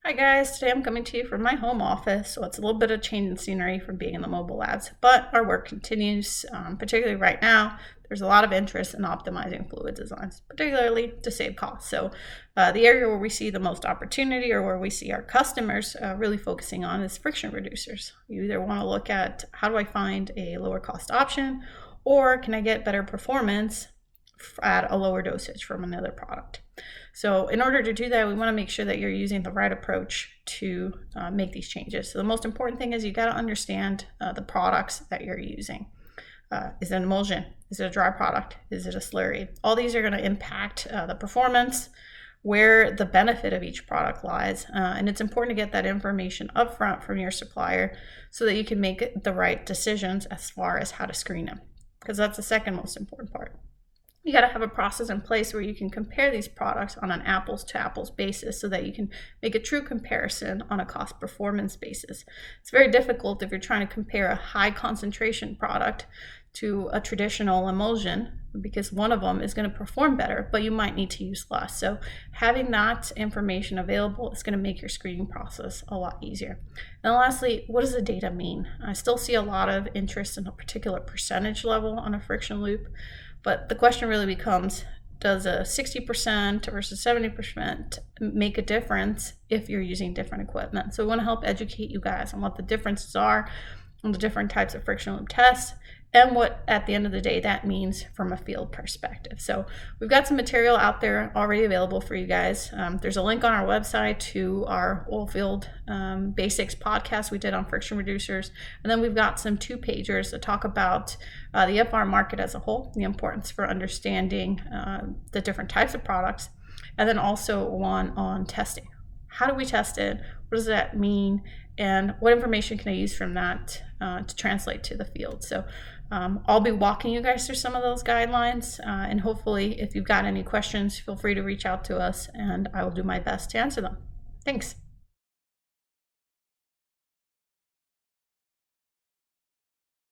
Hi guys, today I'm coming to you from my home office, so it's a little bit of change in scenery from being in the mobile labs, but our work continues, particularly right now. There's a lot of interest in optimizing fluid designs, particularly to save costs. So the area where we see the most opportunity or where we see our customers really focusing on is friction reducers. You either want to look at how do I find a lower cost option, or can I get better performance at a lower dosage from another product. So in order to do that, we want to make sure that you're using the right approach to make these changes. So the most important thing is you got to understand the products that you're using. Is it an emulsion? Is it a dry product? Is it a slurry? All these are going to impact the performance, where the benefit of each product lies. And it's important to get that information upfront from your supplier so that you can make the right decisions as far as how to screen them, because that's the second most important part. You got to have a process in place where you can compare these products on an apples to apples basis so that you can make a true comparison on a cost performance basis. It's very difficult if you're trying to compare a high concentration product to a traditional emulsion, because one of them is going to perform better, but you might need to use less. So having that information available is going to make your screening process a lot easier. And lastly, what does the data mean? I still see a lot of interest in a particular percentage level on a friction loop. But the question really becomes, does a 60% versus 70% make a difference if you're using different equipment? So we want to help educate you guys on what the differences are on the different types of friction loop tests and what, at the end of the day, that means from a field perspective. So we've got some material out there already available for you guys. There's a link on our website to our Oilfield Basics podcast we did on friction reducers. And then we've got some 2-pagers that talk about the FR market as a whole, the importance for understanding the different types of products, and then also one on testing. How do we test it? What does that mean? And what information can I use from that to translate to the field? So I'll be walking you guys through some of those guidelines, and hopefully if you've got any questions, feel free to reach out to us and I will do my best to answer them. Thanks.